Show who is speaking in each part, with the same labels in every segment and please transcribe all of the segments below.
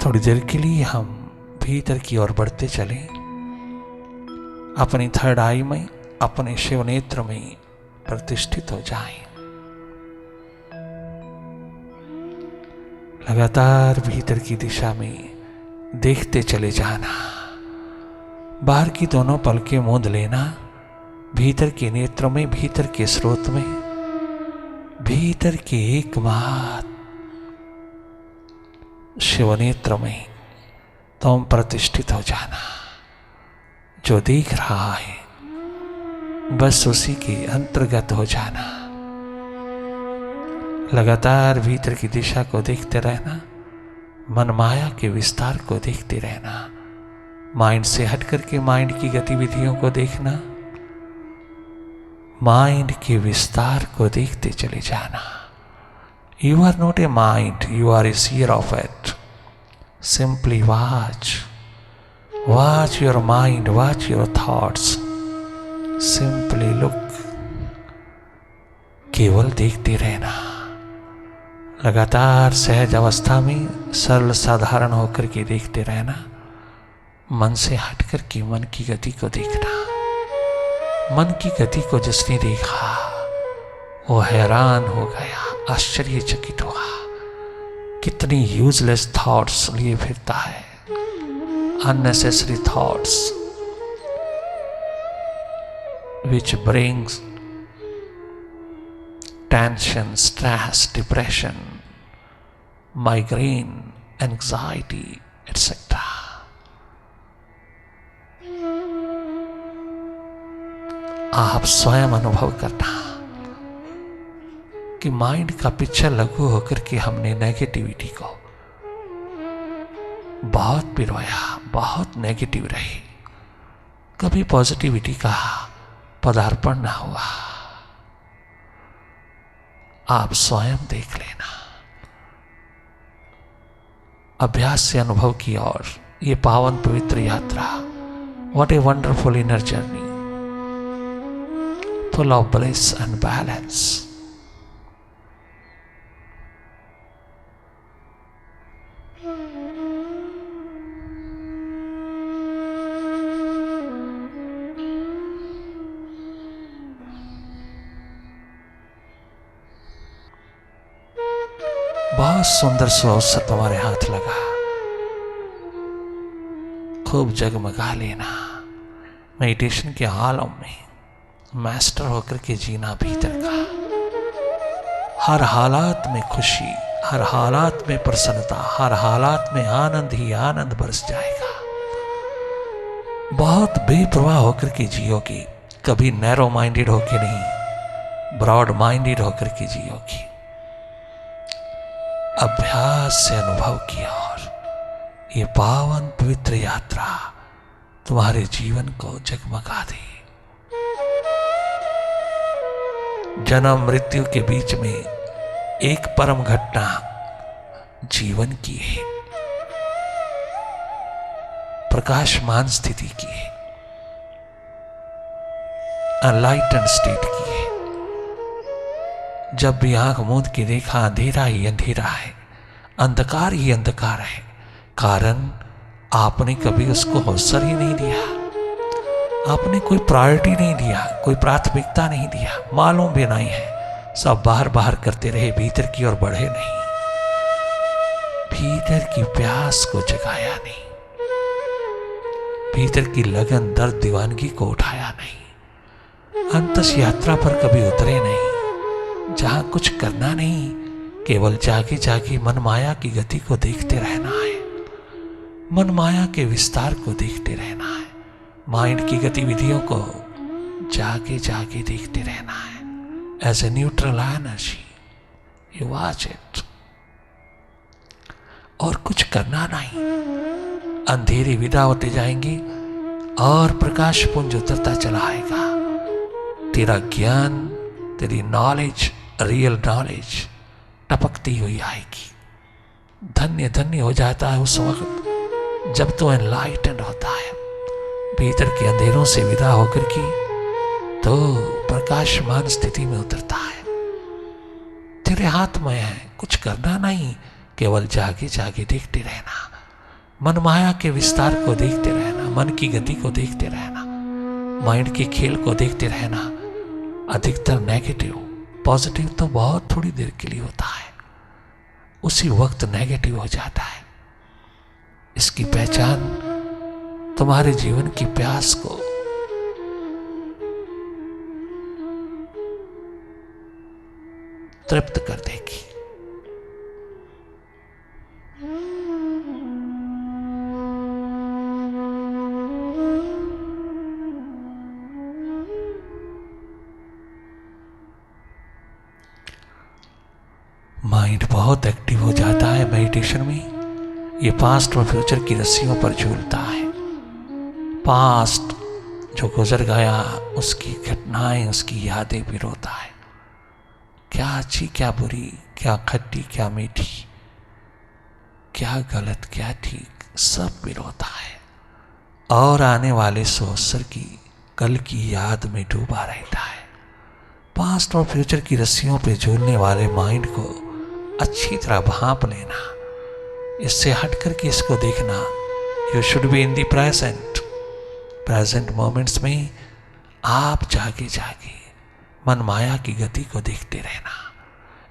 Speaker 1: थोड़ी देर के लिए हम भीतर की ओर बढ़ते चलें। अपनी थर्ड आई में, अपने शिव नेत्र में प्रतिष्ठित हो जाएं। लगातार भीतर की दिशा में देखते चले जाना। बाहर की दोनों पलकें मूंद लेना। भीतर के नेत्र में, भीतर के स्रोत में, भीतर के एकमात्र शिव नेत्र में तुम प्रतिष्ठित हो जाना। जो देख रहा है बस उसी के अंतर्गत हो जाना। लगातार भीतर की दिशा को देखते रहना। मन माया के विस्तार को देखते रहना। माइंड से हट करके माइंड की गतिविधियों को देखना। माइंड के विस्तार को देखते चले जाना। You are not a mind, you are a seer of it. Simply watch, watch your mind, watch your thoughts. Simply look, केवल देखते रहना। लगातार सहज अवस्था में सरल साधारण होकर के देखते रहना। मन से हट कर के मन की गति को देखना। मन की गति को जिसने देखा वो हैरान हो गया, आश्चर्यचकित हुआ। कितनी यूजलेस थॉट्स लिए फिरता है, unnecessary thoughts which brings tension, stress, depression, migraine, anxiety, etc. आप स्वयं अनुभव करना कि माइंड का पिक्चर लघु होकर के हमने नेगेटिविटी को बहुत पिरोया, बहुत नेगेटिव रही। कभी पॉजिटिविटी का पदार्पण ना हुआ। आप स्वयं देख लेना। अभ्यास से अनुभव की और ये पावन पवित्र यात्रा, what a wonderful inner journey, full of bliss and balance. बहुत सुंदर सा अवसर तुम्हारे हाथ लगा। खूब जगमगा लेना। मेडिटेशन के आलम में मास्टर होकर के जीना भीतर का। हर हालात में खुशी, हर हालात में प्रसन्नता, हर हालात में आनंद ही आनंद बरस जाएगा। बहुत बेपरवाह होकर के जियोगी। कभी नैरो माइंडेड होकर नहीं, ब्रॉड माइंडेड होकर के जियोगी। अभ्यास से अनुभव की और ये पावन पवित्र यात्रा तुम्हारे जीवन को जगमगा दे। जन्म मृत्यु के बीच में एक परम घटना जीवन की है, प्रकाशमान स्थिति की है, अनलाइटन स्टेट की है। जब भी आंख मूंद के देखा अंधेरा ही अंधेरा है, अंधकार ही अंधकार है। कारण आपने कभी उसको अवसर ही नहीं दिया। आपने कोई प्रायोरिटी नहीं दिया, कोई प्राथमिकता नहीं दिया। मालूम भी नहीं है, सब बाहर बाहर करते रहे, भीतर की ओर बढ़े नहीं। भीतर की प्यास को जगाया नहीं, भीतर की लगन दर्द दीवानगी को उठाया नहीं। अंतस यात्रा पर कभी उतरे नहीं, जहां कुछ करना नहीं, केवल जागे जागे मन माया की गति को देखते रहना है। मन माया के विस्तार को देखते रहना है। माइंड की गतिविधियों को जागे जागे देखते रहना है। As a neutral energy you watch it. और कुछ करना नहीं। अंधेरे विदा होते जाएंगे और प्रकाश पुंज उतरता चला आएगा। तेरा ज्ञान, तेरी नॉलेज, रियल नॉलेज टपकती हुई आएगी। धन्य धन्य हो जाता है उस वक्त जब तो एनलाइटेंड होता है, भीतर के अंधेरों से विदा होकर के तो प्रकाशमान स्थिति में उतरता है। तेरे हाथ में है, कुछ करना नहीं, केवल जागे जागे देखते रहना। मन माया के विस्तार को देखते रहना, मन की गति को देखते रहना, माइंड के खेल को देखते रहना। अधिकतर नेगेटिव, पॉजिटिव तो बहुत थोड़ी देर के लिए होता है, उसी वक्त नेगेटिव हो जाता है। इसकी पहचान तुम्हारे जीवन की प्यास को तृप्त कर देगी। माइंड बहुत एक्टिव हो जाता है मेडिटेशन में। ये पास्ट और फ्यूचर की रस्सियों पर झूलता है। पास्ट जो गुजर गया, उसकी घटनाएं, उसकी यादें पिरोता है। क्या अच्छी, क्या बुरी, क्या खट्टी, क्या मीठी, क्या गलत, क्या ठीक, सब पिरोता है और आने वाले अवसर की, कल की याद में डूबा रहता है। पास्ट और फ्यूचर की रस्सियों पे झूलने वाले माइंड को अच्छी तरह भांप लेना, इससे हट करके इसको देखना। You should be in the present. Present moments में आप जागे जागे मन माया की गति को देखते रहना।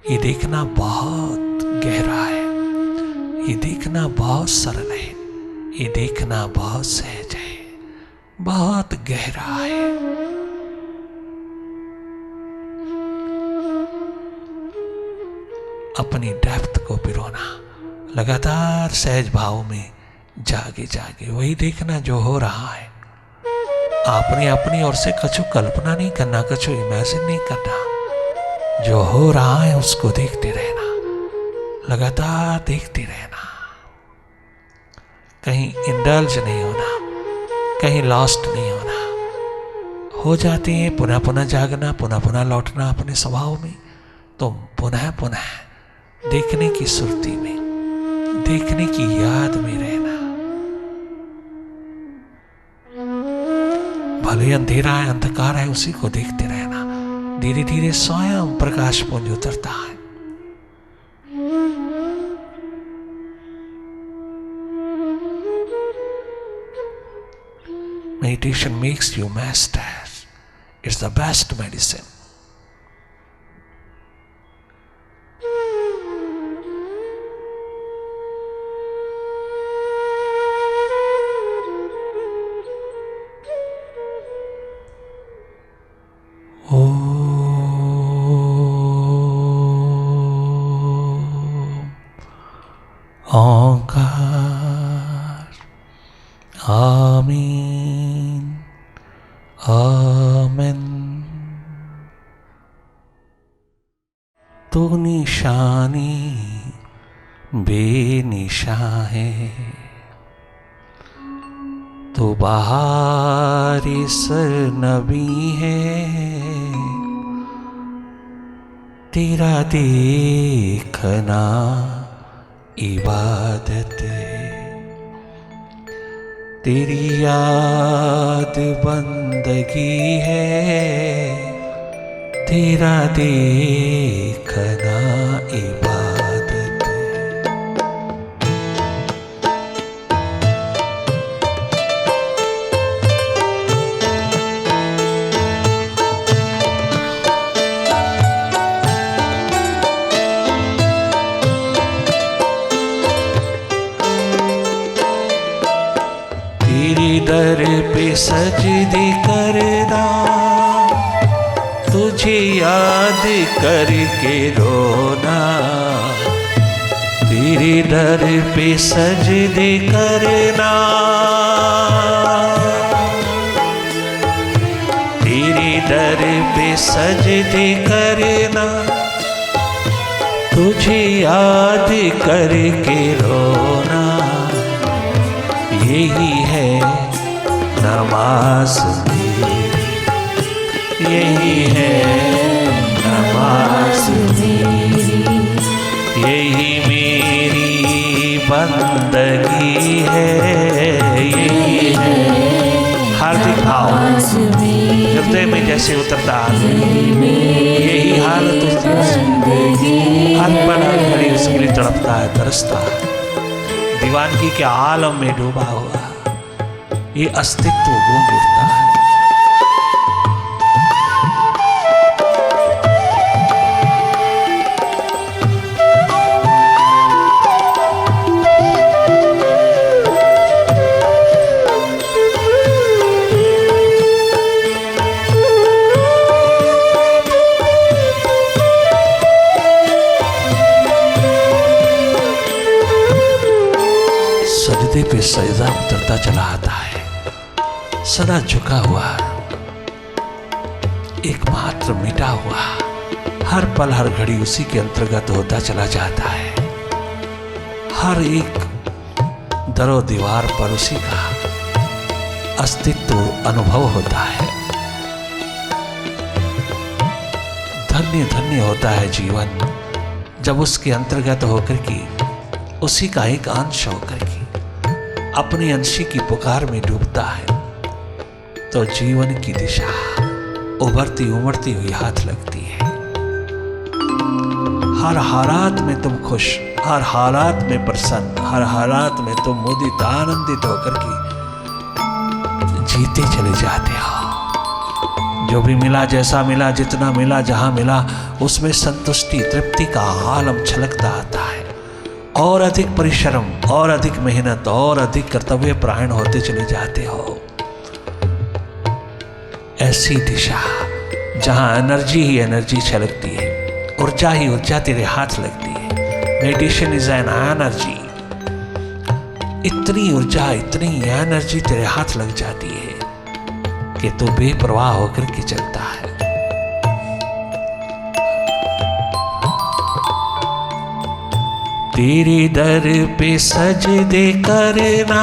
Speaker 1: ये देखना बहुत गहरा है, ये देखना बहुत सरल है, ये देखना बहुत सहज है, बहुत गहरा है। अपनी डेप्थ को पिरोना, लगातार सहज भाव में जागे जागे वही देखना जो हो रहा है। आपने अपनी ओर से कछु कल्पना नहीं करना, कछु इमेजिन नहीं करना। जो हो रहा है उसको देखते रहना, लगातार देखते रहना। कहीं इंडल्ज नहीं होना, कहीं लॉस्ट नहीं होना। हो जाते हैं पुनः पुनः जागना, पुनः पुनः लौटना अपने स्वभाव में। तो पुनः पुनः देखने की सुरती में, देखने की याद में रहना। भले अंधेरा है, अंधकार है, उसी को देखते रहना। धीरे धीरे स्वयं प्रकाश पुंज उतरता है। Meditation makes you master. It's the best medicine. ओंकार आमीन आमीन। तो निशानी बेनिशा है, तो बहारी सरनबी है। तेरा देखना इबादत है, तेरी याद बंदगी है। तेरा देखना इबादत है। दर पे सजदे करना, तुझे याद करके रोना। तेरे दर पे सजदे करना, तेरे दर पे सजदे करना। तुझे याद करके रोना, यही है नमाज मेरी, यही है नमाज मेरी, यही मेरी बंदगी है। यही है हार्दिक भाव हृदय में जैसे उतरता है, यही हालत हाथ बना खड़ी उसके लिए तड़पता है, तरसता है। दीवानगी के आलम में डूबा हुआ ये अस्तित्व गूंज उठता है। सजदे पे सजदा उतरता चला आता है, सदा झुका हुआ, एकमात्र मिटा हुआ, हर पल हर घड़ी उसी के अंतर्गत होता चला जाता है। हर एक दरो दीवार पर उसी का अस्तित्व अनुभव होता है। धन्य धन्य होता है जीवन जब उसके अंतर्गत होकर के, उसी का एक अंश होकर के अपनी अंशी की पुकार में डूबता है, तो जीवन की दिशा उभरती उमड़ती हुई हाथ लगती है। हर हालात में तुम खुश, हर हालात में प्रसन्न, हर हालात में तुम मुदित आनंदित होकर के जीते चले जाते हो। जो भी मिला, जैसा मिला, जितना मिला, जहां मिला, उसमें संतुष्टि तृप्ति का आलम छलकता आता है। और अधिक परिश्रम और अधिक मेहनत और अधिक कर्तव्य परायण होते चले जाते हो। ऐसी दिशा जहां एनर्जी ही एनर्जी छलकती है, ऊर्जा ही ऊर्जा तेरे हाथ लगती है। Meditation is an energy. इतनी ऊर्जा, इतनी एनर्जी तेरे हाथ लग जाती है कि तू बेपरवाह होकर के चलता है। तेरे दर पे सजदे करना,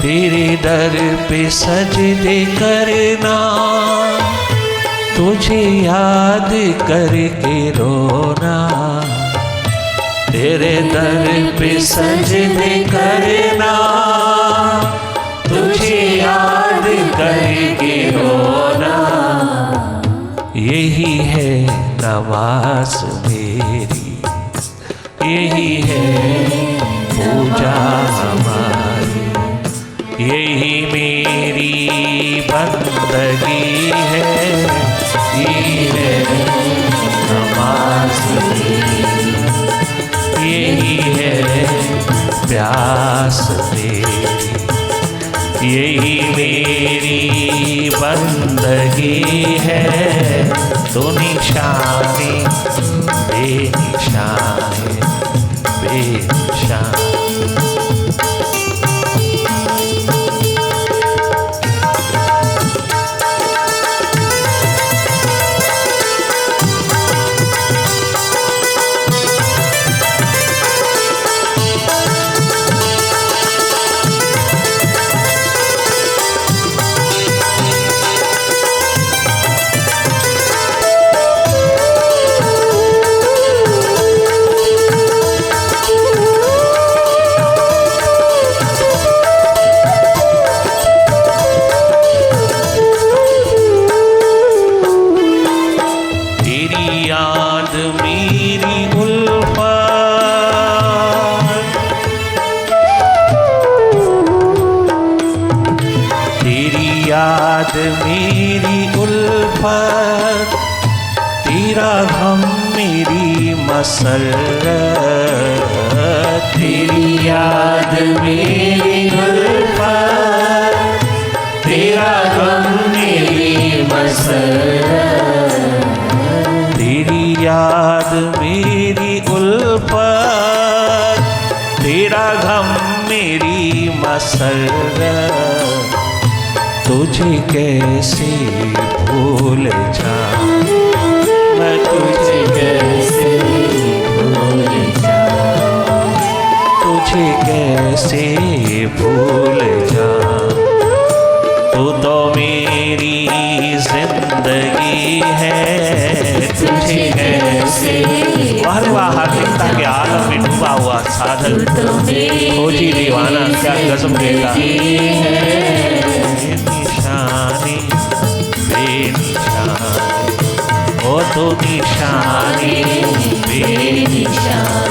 Speaker 1: तेरे दर पे सजदे करना, तुझे याद करके रोना। तेरे दर पे सजदे करना, तुझे याद करके रोना। यही है नमाज मेरी, यही है पूजा हमारी, यही मेरी बंदगी है, यही है नमाज मेरी, यही है प्यास मेरी, यही मेरी बंदगी है। तो निशाने बेनिशान है, बेनिशान। याद मेरी उल्फत, तेरा गम मेरी मसरत। तेरी याद मेरी उल्फत, तेरा गम मेरी मसरत। तेरी याद मेरी उल्फत, तेरा गम मेरी मसरत। तुझे कैसे भूल जाऊं मैं, तुझे कैसे भूल जाऊं, तुझे कैसे भूल जाऊं। तू तो मेरी जिंदगी है, तुझे कैसे। वाह वाह, हार्दिकता के आलम में डूबा हुआ साधक खोजी दीवाना क्या गजब देता है। तो निशानी बेनिशान।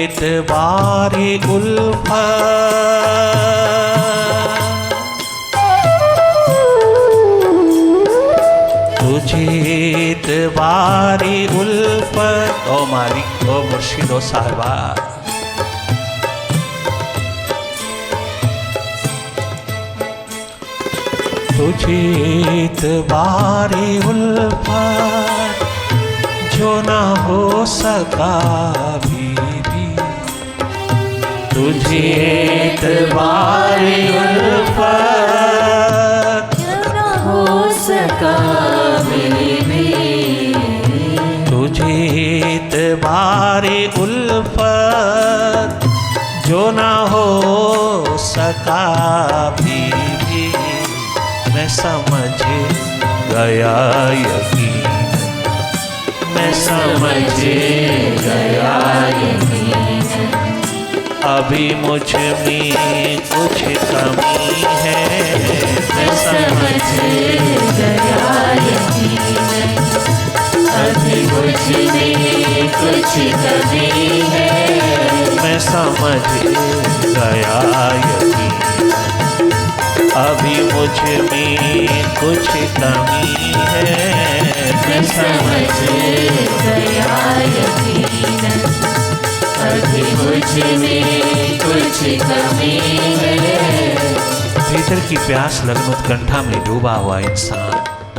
Speaker 1: एतबारे उल्फत, तुझे एतबारे उल्फत। ओ मालिक, ओ मुर्शिद, ओ साहिबा, तुझे एतबारे उल्फत जो ना हो सका बीबी, तुझे एतबारे उल्फत
Speaker 2: जो ना हो सका बीबी,
Speaker 1: तुझे एतबारे उल्फत जो ना हो सका बीबी। मैं समझ गया यकीन, मैं समझ गया यकीन, अभी मुझ में कुछ कमी है।
Speaker 2: मैं समझ गया यकीन, अभी मुझ में कुछ कमी है।
Speaker 1: मैं समझ गया यकीन, अभी मुझ में कुछ कमी है।
Speaker 2: मैं समझ गया यकीन, अभी मुझ में कुछ कमी है।
Speaker 1: भीतर की प्यास लगन उत्कंठा में डूबा हुआ इंसान,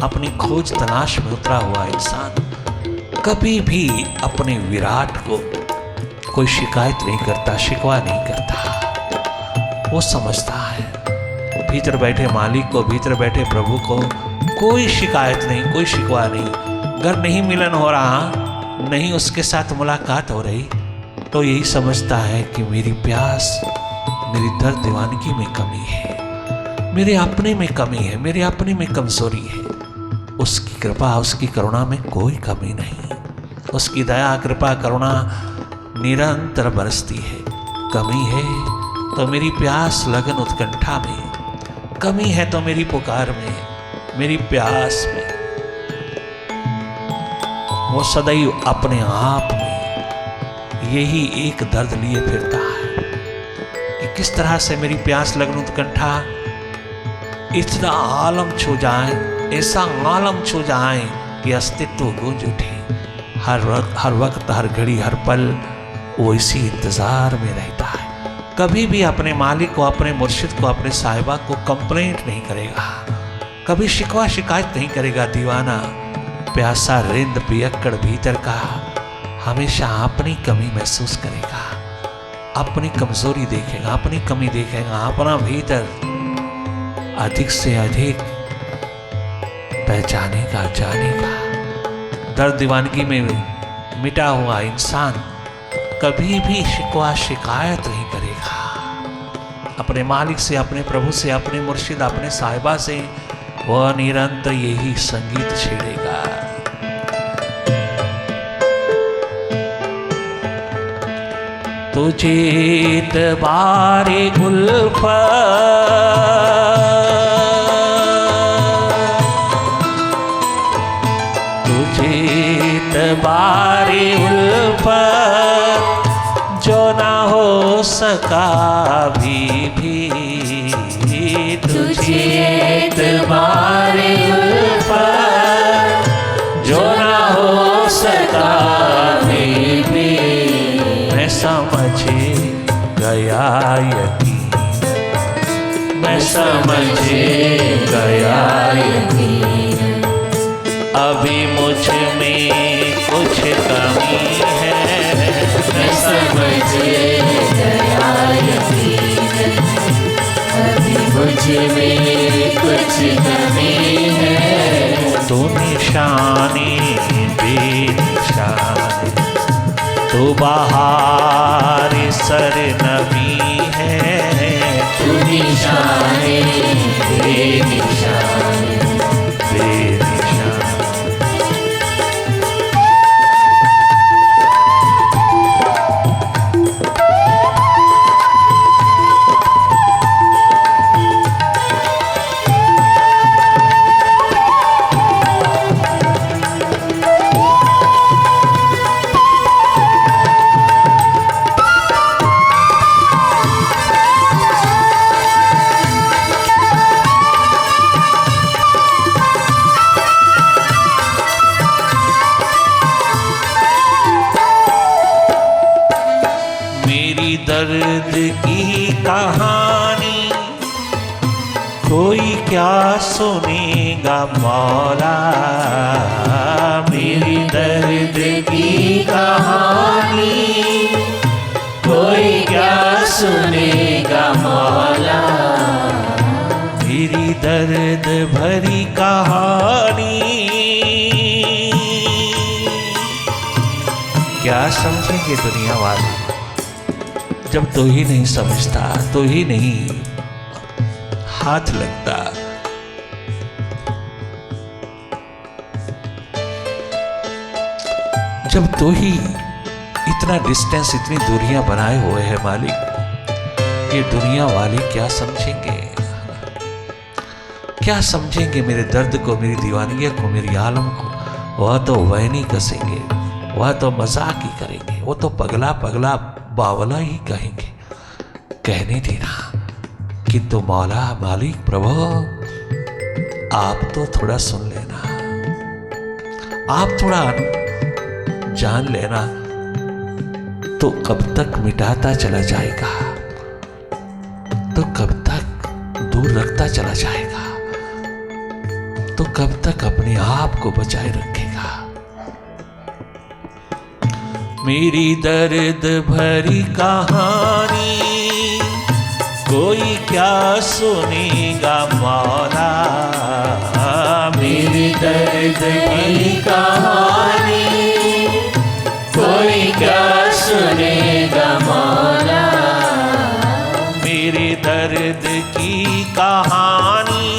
Speaker 1: अपनी खोज तलाश में उतरा हुआ इंसान कभी भी अपने विराट को कोई शिकायत नहीं करता, शिकवा नहीं करता। वो समझता है भीतर बैठे मालिक को, भीतर बैठे प्रभु को कोई शिकायत नहीं, कोई शिकवा नहीं। घर नहीं मिलन हो रहा, नहीं उसके साथ मुलाकात हो रही, तो यही समझता है कि मेरी प्यास, मेरी दर्द दीवानगी में कमी है, मेरे अपने में कमी है, मेरे अपने में कमजोरी है। उसकी कृपा, उसकी करुणा में कोई कमी नहीं। उसकी दया, कृपा, करुणा निरंतर बरसती है। कमी है तो मेरी प्यास लगन उत्कंठा में, कमी है तो मेरी पुकार में, मेरी प्यास में। वो सदैव अपने आप में यही एक दर्द लिए फिरता है कि किस तरह से मेरी प्यास लगन उत्कंठा इतना आलम छू जाए, ऐसा आलम छू जाए कि अस्तित्व गूंज उठे। हर वक्त, हर घड़ी, हर पल वो इसी इंतजार में रहता है। कभी भी अपने मालिक को, अपने मुर्शिद को, अपने साहिबा को कंप्लेंट नहीं करेगा, कभी शिकवा शिकायत नहीं करेगा। दीवाना प्यासा रिंद पियक्कड़ भीतर का हमेशा अपनी कमी महसूस करेगा, अपनी कमजोरी देखेगा, अपनी कमी देखेगा, अपना भीतर अधिक से अधिक पहचानेगा, जानेगा। दर्द दीवानगी में मिटा हुआ इंसान कभी भी शिकवा शिकायत नहीं करेगा। अपने मालिक से, अपने प्रभु से, अपने मुर्शिद, अपने साहिबा से वह निरंतर यही संगीत छेड़ेगा। तुझे एतबारे उल्फत, तुझे एतबारे उल्फत जो ना हो सका भी, तुझे एतबारे उल्फत जो ना हो सका भी। मैं समझ गया यकीन, मैं समझ गया यकीन, अभी मुझ में कुछ कमी है,
Speaker 2: मैं समझ गया यकीनन, अभी मुझ में कुछ कमी है।
Speaker 1: तू निशानी बेनिशानी, तू बहार सरनमी है,
Speaker 2: तू निशाने बेनिशान,
Speaker 1: बेनिशान। दर्द की कहानी कोई क्या सुनेगा मौला, मेरी दर्द की कहानी
Speaker 2: कोई क्या सुनेगा मौला,
Speaker 1: मेरी दर्द भरी कहानी क्या समझेंगे दुनिया वाले, जब तो ही नहीं समझता, तो ही नहीं हाथ लगता। जब तो ही इतना डिस्टेंस, इतनी दूरियां बनाए हुए हैं मालिक, ये दुनिया वाले क्या समझेंगे, क्या समझेंगे मेरे दर्द को, मेरी दीवानगी को, मेरी आलम को। वह तो वहनी कसेंगे, वह तो मजाक ही करेंगे, वो तो पगला पगला बावला ही कहेंगे। कहने देना किंतु मौला मालिक प्रभु आप तो थोड़ा सुन लेना, आप थोड़ा जान लेना, तो कब तक मिटाता चला जाएगा, तो कब तक दूर रखता चला जाएगा, तो कब तक अपने आप को बचाए रखेगा। मेरी दर्द भरी कहानी कोई क्या सुनेगा मौला,
Speaker 2: मेरी दर्द की कहानी कोई क्या सुनेगा मौला,
Speaker 1: मेरे दर्द की कहानी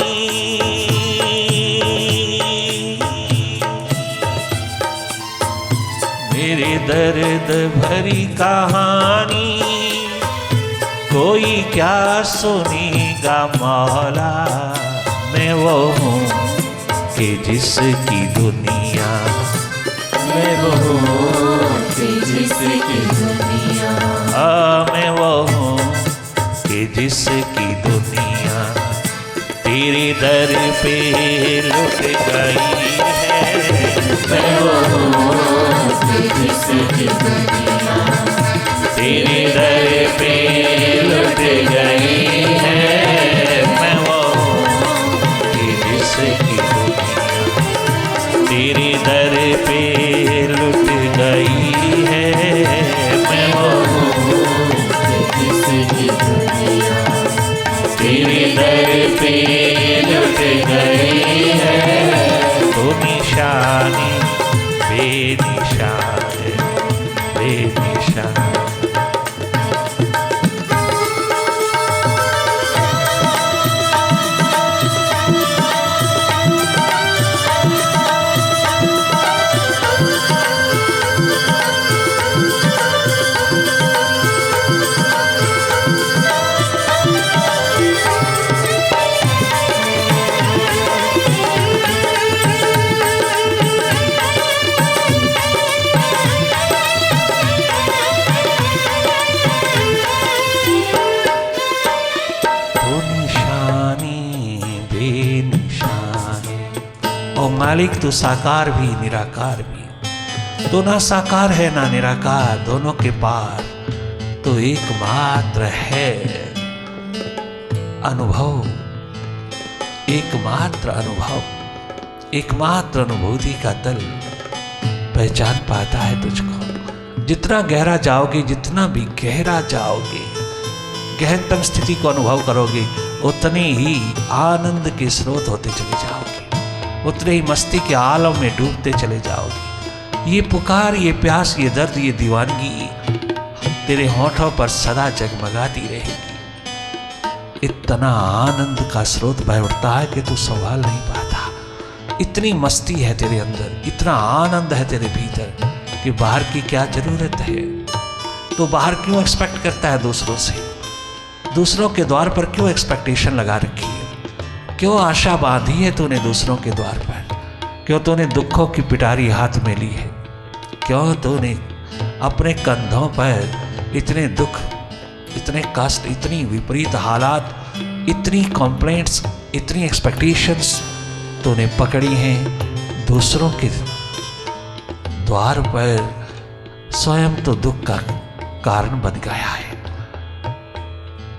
Speaker 1: मेरे दर्द भरी कहानी कोई क्या सुनेगा मौला। मैं वो हूँ कि जिसकी दुनिया,
Speaker 2: मैं वो हूँ कि जिसकी दुनिया,
Speaker 1: मैं वो हूँ कि जिसकी दुनिया तेरे दर पे लुट गई है।
Speaker 2: मैं वो हूँ कि जिसकी दुनिया
Speaker 1: तेरे दर पे लुट गई है। मैं वो हूँ कि जिसकी दुनिया तेरे दर पे लुट गई है। मैं वो हूँ
Speaker 2: कि जिसकी दुनिया
Speaker 1: तेरे दर पे लुट गई है। तो निशानी बेनिशान, बेनिशान। मालिक तो साकार भी निराकार भी, तो ना साकार है ना निराकार, दोनों के पार तो एकमात्र है अनुभव, एकमात्र अनुभव, एकमात्र अनुभूति का तल पहचान पाता है तुझको। जितना गहरा जाओगे, जितना भी गहरा जाओगे, गहनतम स्थिति को अनुभव करोगे, उतने ही आनंद के स्रोत होते चले जाओगे, उतने ही मस्ती के आलम में डूबते चले जाओगे। ये पुकार, ये प्यास, ये दर्द, ये दीवानगी तेरे होठों पर सदा जगमगाती रहेगी। इतना आनंद का स्रोत बह उठता है कि तू संभाल नहीं पाता। इतनी मस्ती है तेरे अंदर, इतना आनंद है तेरे भीतर कि बाहर की क्या जरूरत है। तो बाहर क्यों एक्सपेक्ट करता है दूसरों से? दूसरों के द्वार पर क्यों एक्सपेक्टेशन लगा रखी है? क्यों आशा बांधी है तूने दूसरों के द्वार पर? क्यों तूने दुखों की पिटारी हाथ में ली है? क्यों तूने अपने कंधों पर इतने दुख, इतने कष्ट, इतनी विपरीत हालात, इतनी कंप्लेंट्स, इतनी एक्सपेक्टेशंस तूने पकड़ी हैं दूसरों के द्वार पर? स्वयं तो दुख का कारण बन गया है।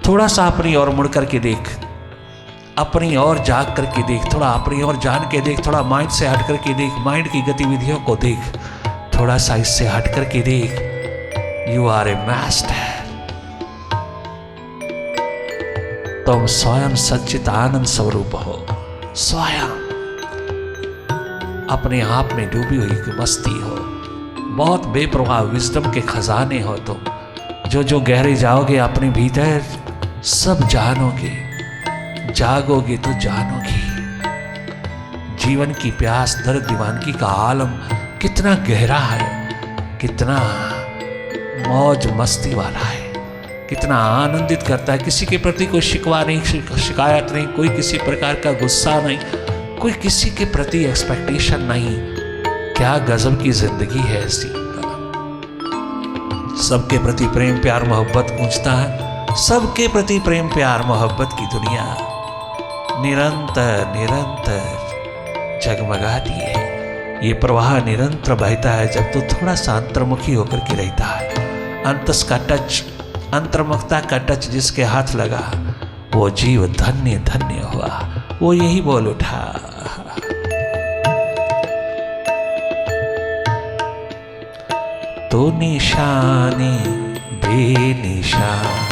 Speaker 1: थोड़ा सा अपनी ओर मुड़ करके देख, अपनी ओर जाग करके देख, थोड़ा अपनी ओर जान के देख, थोड़ा माइंड से हट करके देख, माइंड की गतिविधियों को देख, थोड़ा सा इससे हट करके देख। You are a master. तुम स्वयं सच्चित आनंद स्वरूप हो। स्वयं अपने आप में डूबी हुई मस्ती हो। बहुत बेपरवाह विजडम के खजाने हो तुम। जो गहरे जाओगे अपने भीतर, सब जानोगे। जागोगे तो जानोगे। जीवन की प्यास, दर्द, दीवानगी का आलम कितना गहरा है, कितना मौज मस्ती वाला है, कितना आनंदित करता है। किसी के प्रति कोई शिकवा नहीं, शिकायत नहीं, कोई किसी प्रकार का गुस्सा नहीं, कोई किसी के प्रति एक्सपेक्टेशन नहीं। क्या गजब की जिंदगी है ऐसी। सबके प्रति प्रेम प्यार मोहब्बत गूंजता है। सबके प्रति प्रेम प्यार मोहब्बत की दुनिया निरंतर निरंतर जगमगाती है। ये प्रवाह निरंतर बहता है जब तो थोड़ा सा अंतर्मुखी होकर के रहता है। अंतस का टच, अंतर्मुखता का टच जिसके हाथ लगा, वो जीव धन्य धन्य हुआ। वो यही बोल उठा, तो निशानी बेनिशान,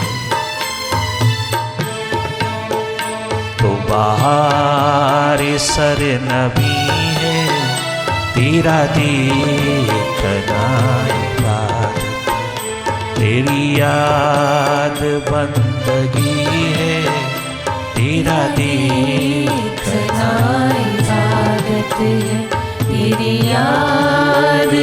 Speaker 1: तो बाहर सर नबी है, तेरा देखना इबादत, तेरी याद बंदगी है, तेरा देखना
Speaker 2: इबादत है, तेरी याद